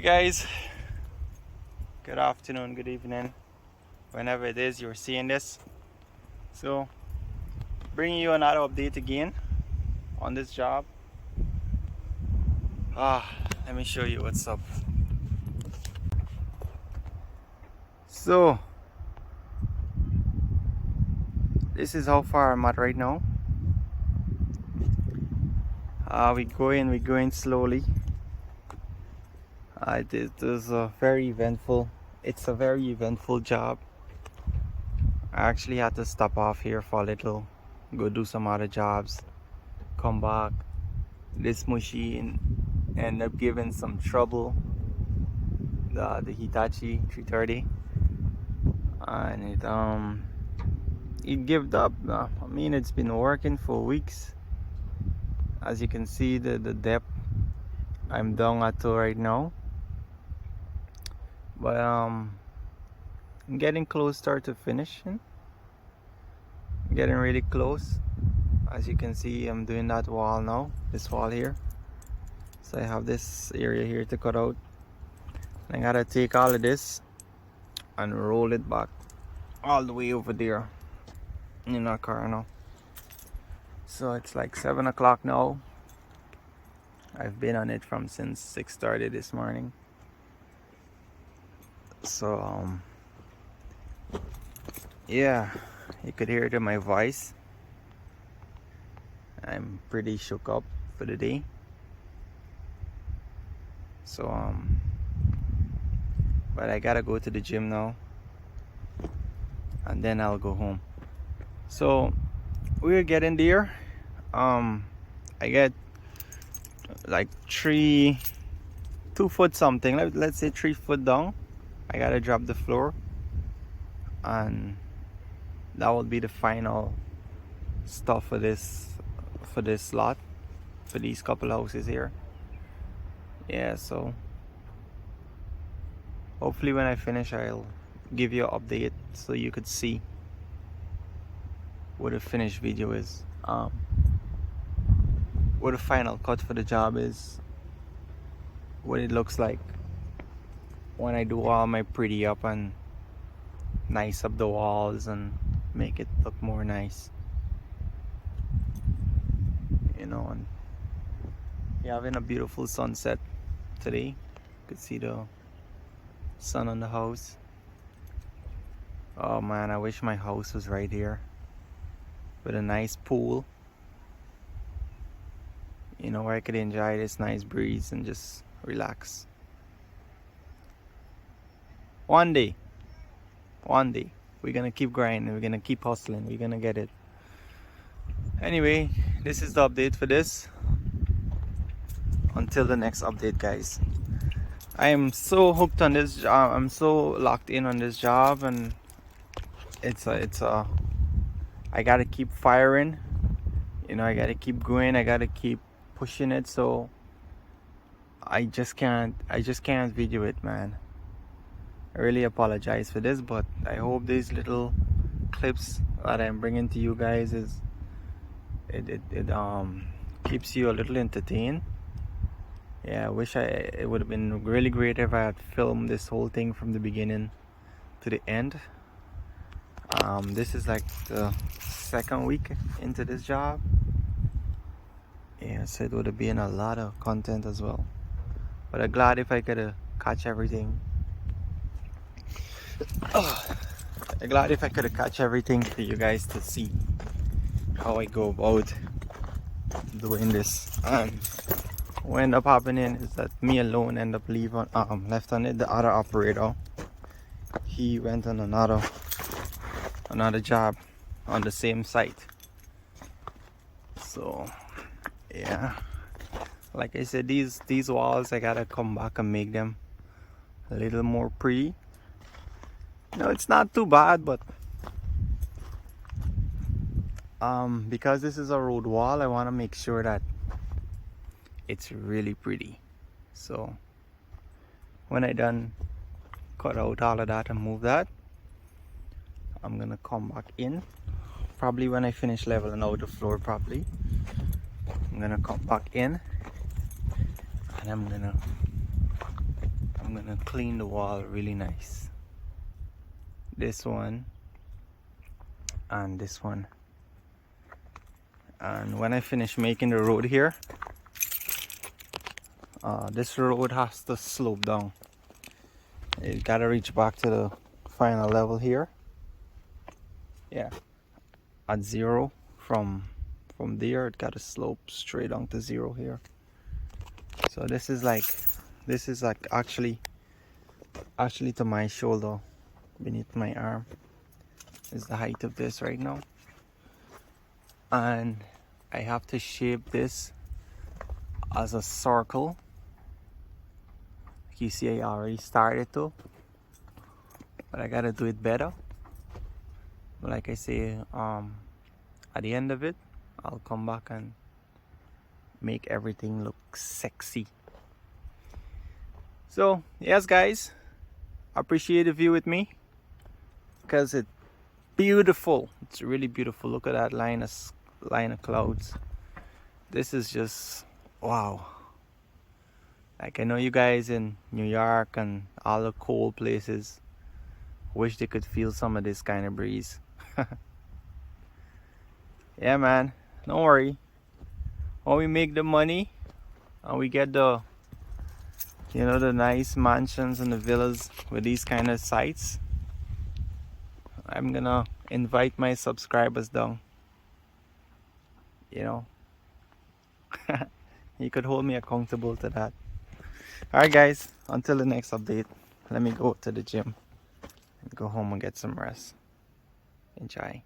guys, good afternoon, good evening, whenever it is you're seeing this. So bringing you another update again on this job. Let me show you what's up. So this is how far I'm at right now. We're going slowly. It's a very eventful job. I actually had to stop off here for a little, go do some other jobs, come back. This machine ended up giving some trouble, the Hitachi 330, and it gave up. I mean, it's been working for weeks. As you can see, the depth I'm down at right now, but I'm getting closer to finishing. Getting really close. As you can see, I'm doing that wall now, this wall here. So I have this area here to cut out. I gotta take all of this and roll it back all the way over there in our car now. So it's like 7 o'clock now. I've been on it from since 6:30 this morning. So yeah, you could hear it in my voice. I'm pretty shook up for the day. So but I gotta go to the gym now, and then I'll go home. So we're getting there. I get like 2 foot something, let's say 3 foot down. I gotta drop the floor, and that will be the final stuff for this lot, for these couple houses here. Yeah, so hopefully when I finish, I'll give you an update so you could see what the finished video is, what the final cut for the job is, what it looks like when I do all my pretty up and nice up the walls and make it look more nice, you know. And you're having a beautiful sunset today. You could see the sun on the house. Oh man, I wish my house was right here with a nice pool, you know, where I could enjoy this nice breeze and just relax. One day we're gonna keep grinding, we're gonna keep hustling, we're gonna get it. Anyway, this is the update for this. Until the next update, guys. I am so hooked on this job. I'm so locked in on this job, and it's a I gotta keep firing, you know. I gotta keep going, I gotta keep pushing it. So I just can't video it, man. I really apologize for this, but I hope these little clips that I'm bringing to you guys is it keeps you a little entertained. Yeah, I wish it would have been really great if I had filmed this whole thing from the beginning to the end. This is like the 2nd week into this job. Yeah, so it would have been a lot of content as well. But I'm glad if I could catch everything. I'm glad if I could catch everything for you guys to see how I go about doing this. What ended up happening is that me alone end up left on it. The other operator, he went on another job on the same site. So yeah, like I said, these walls I gotta come back and make them a little more pretty. No, it's not too bad, but because this is a road wall, I want to make sure that it's really pretty. So when I done cut out all of that and move that, I'm gonna come back in. Probably when I finish leveling out the floor properly, I'm gonna come back in, and I'm gonna I'm gonna clean the wall really nice. This one and this one. And when I finish making the road here, this road has to slope down. It gotta reach back to the final level here. Yeah, at 0 from there, it gotta slope straight down to 0 here. So this is like actually to my shoulder, beneath my arm is the height of this right now. And I have to shape this as a circle. You see, I already started to, but I gotta do it better. But like I say, at the end of it, I'll come back and make everything look sexy. So yes guys, appreciate the view with me, because it's beautiful. It's really beautiful. Look at that line of clouds. This is just wow. Like, I know you guys in New York and all the cold places wish they could feel some of this kind of breeze. Yeah man, don't worry. When we make the money and we get the, you know, the nice mansions and the villas with these kind of sites, I'm gonna invite my subscribers down. You know, you could hold me accountable to that. Alright guys, until the next update, let me go to the gym and go home and get some rest. Enjoy.